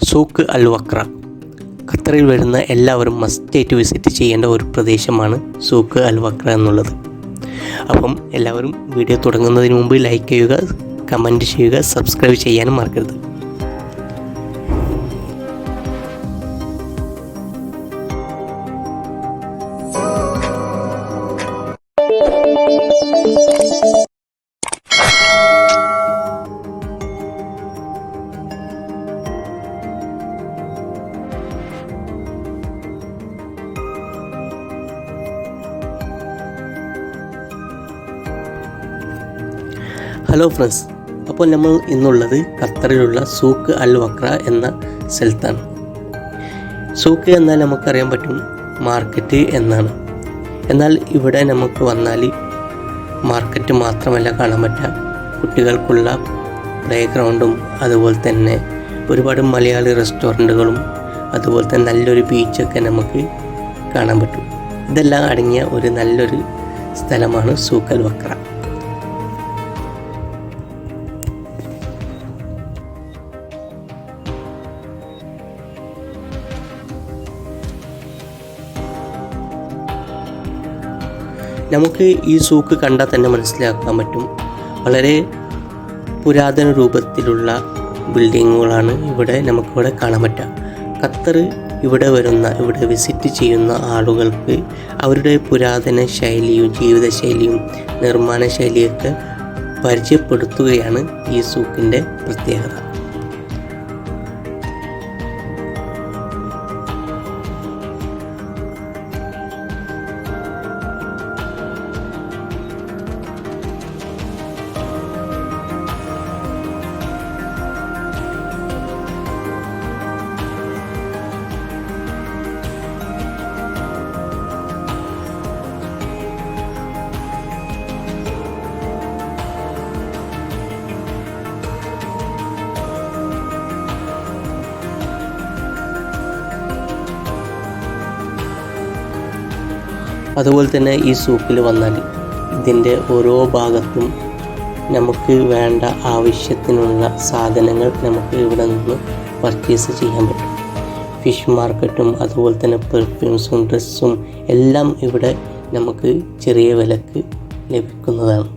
Souk അൽ വക്ര. ഖത്തറിൽ വരുന്ന എല്ലാവരും മസ്റ്റായിട്ട് വിസിറ്റ് ചെയ്യേണ്ട ഒരു പ്രദേശമാണ് സൂക്ക് അൽ വക്ര എന്നുള്ളത്. അപ്പം എല്ലാവരും വീഡിയോ തുടങ്ങുന്നതിന് മുമ്പ് ലൈക്ക് ചെയ്യുക, കമൻറ്റ് ചെയ്യുക, സബ്സ്ക്രൈബ് ചെയ്യാനും മറക്കരുത്. ഹലോ ഫ്രണ്ട്സ്, അപ്പോൾ നമ്മൾ ഇന്നുള്ളത് ഖത്തറിലുള്ള സൂക്ക് അൽ വക്ര എന്ന സ്ഥലത്താണ്. സൂക്ക് എന്നാൽ നമുക്കറിയാൻ പറ്റും മാർക്കറ്റ് എന്നാണ്. എന്നാൽ ഇവിടെ നമുക്ക് വന്നാൽ മാർക്കറ്റ് മാത്രമല്ല കാണാൻ പറ്റുക, കുട്ടികൾക്കുള്ള പ്ലേ ഗ്രൗണ്ടും അതുപോലെ തന്നെ ഒരുപാട് മലയാളി റെസ്റ്റോറൻറ്റുകളും അതുപോലെ തന്നെ നല്ലൊരു ബീച്ചൊക്കെ നമുക്ക് കാണാൻ പറ്റും. ഇതെല്ലാം അടങ്ങിയ ഒരു നല്ലൊരു സ്ഥലമാണ് സൂക്ക് അൽ വക്ര. നമുക്ക് ഈ സൂക്ക് കണ്ടാൽ തന്നെ മനസ്സിലാക്കാൻ പറ്റും, വളരെ പുരാതന രൂപത്തിലുള്ള ബിൽഡിങ്ങുകളാണ് നമുക്കിവിടെ കാണാൻ പറ്റുക. ഖത്തർ ഇവിടെ വിസിറ്റ് ചെയ്യുന്ന ആളുകൾക്ക് അവരുടെ പുരാതന ശൈലിയും ജീവിതശൈലിയും നിർമ്മാണ ശൈലിയൊക്കെ പരിചയപ്പെടുത്തുകയാണ് ഈ സൂക്കിൻ്റെ പ്രത്യേകത. അതുപോലെ തന്നെ ഈ സൂക്കിൽ വന്നാൽ ഇതിൻ്റെ ഓരോ ഭാഗത്തും നമുക്ക് വേണ്ട ആവശ്യത്തിനുള്ള സാധനങ്ങൾ നമുക്ക് ഇവിടെ നിന്ന് പർച്ചേസ് ചെയ്യാൻ പറ്റും. ഫിഷ് മാർക്കറ്റും അതുപോലെ തന്നെ പെർഫ്യൂംസും ഡ്രസ്സും എല്ലാം ഇവിടെ നമുക്ക് ചെറിയ വിലക്ക് ലഭിക്കുന്നതാണ്.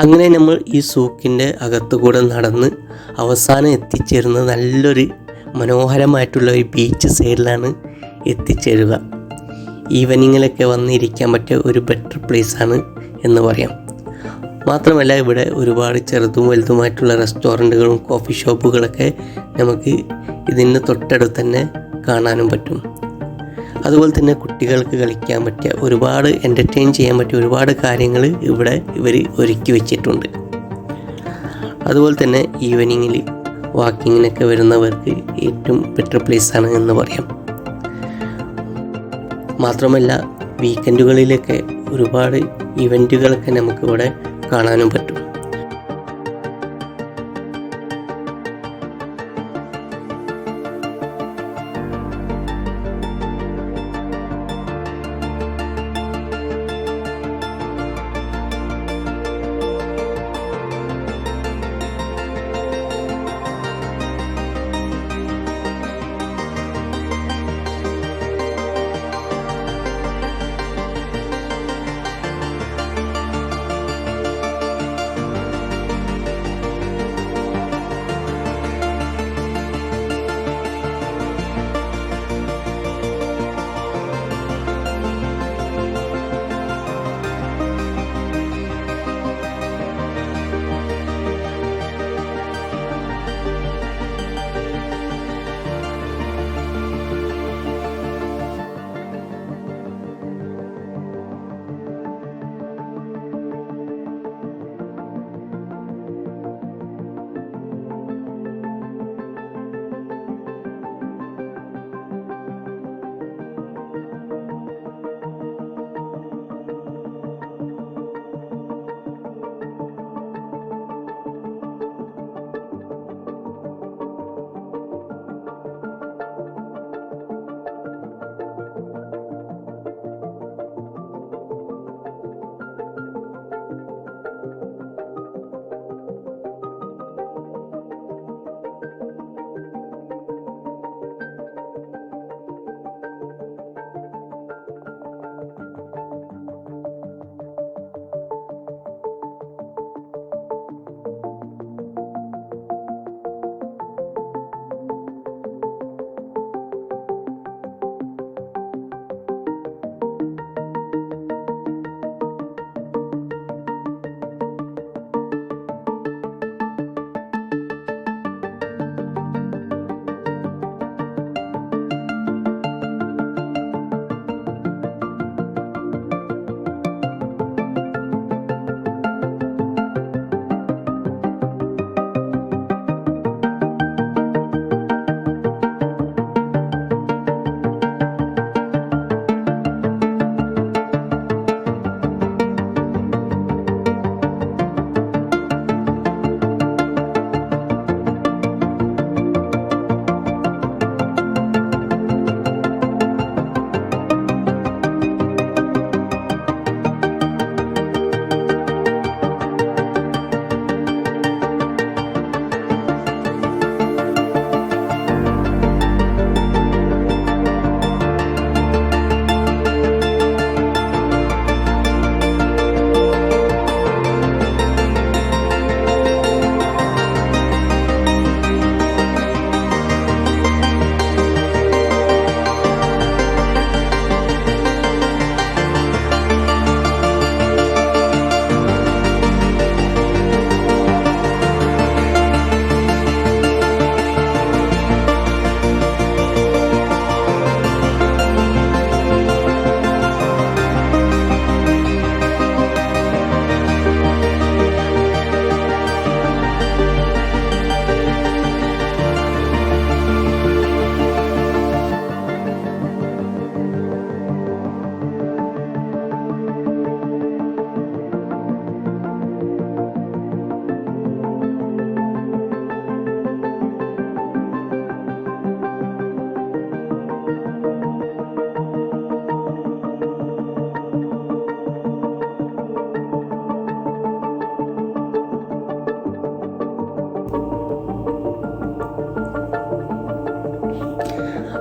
അങ്ങനെ നമ്മൾ ഈ സൂക്കിൻ്റെ അകത്തുകൂടെ നടന്ന് അവസാനം എത്തിച്ചേരുന്നത് നല്ലൊരു മനോഹരമായിട്ടുള്ള ഒരു ബീച്ച് സൈഡിലാണ് എത്തിച്ചേരുക. ഈവനിങ്ങിലൊക്കെ വന്നിരിക്കാൻ പറ്റിയ ഒരു ബെറ്റർ പ്ലേസാണ് എന്ന് പറയാം. മാത്രമല്ല ഇവിടെ ഒരുപാട് ചെറുതും വലുതുമായിട്ടുള്ള റെസ്റ്റോറൻറ്റുകളും കോഫി ഷോപ്പുകളൊക്കെ നമുക്ക് ഇതിന് തൊട്ടടുത്ത് തന്നെ കാണാനും പറ്റും. അതുപോലെ തന്നെ കുട്ടികൾക്ക് കളിക്കാൻ പറ്റിയ ഒരുപാട് എൻ്റർടൈൻ ചെയ്യാൻ പറ്റിയ ഒരുപാട് കാര്യങ്ങൾ ഇവിടെ ഇവർ ഒരുക്കി വെച്ചിട്ടുണ്ട്. അതുപോലെ തന്നെ ഈവനിങ്ങിൽ വാക്കിങ്ങിനൊക്കെ വരുന്നവർക്ക് ഏറ്റവും ബെറ്റർ പ്ലേസാണ് എന്ന് പറയാം. മാത്രമല്ല വീക്കെൻഡുകളിലൊക്കെ ഒരുപാട് ഇവൻറ്റുകളൊക്കെ നമുക്കിവിടെ കാണാനും പറ്റും.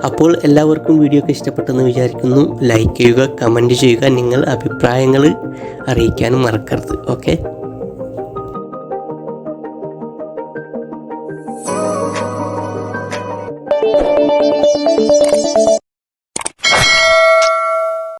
അപ്പോൾ എല്ലാവർക്കും വീഡിയോ ഒക്കെ ഇഷ്ടപ്പെട്ടെന്ന് വിചാരിക്കുന്നു. ലൈക്ക് ചെയ്യുക, കമൻറ്റ് ചെയ്യുക, നിങ്ങൾ അഭിപ്രായങ്ങൾ അറിയിക്കാനും മറക്കരുത്. ഓക്കെ.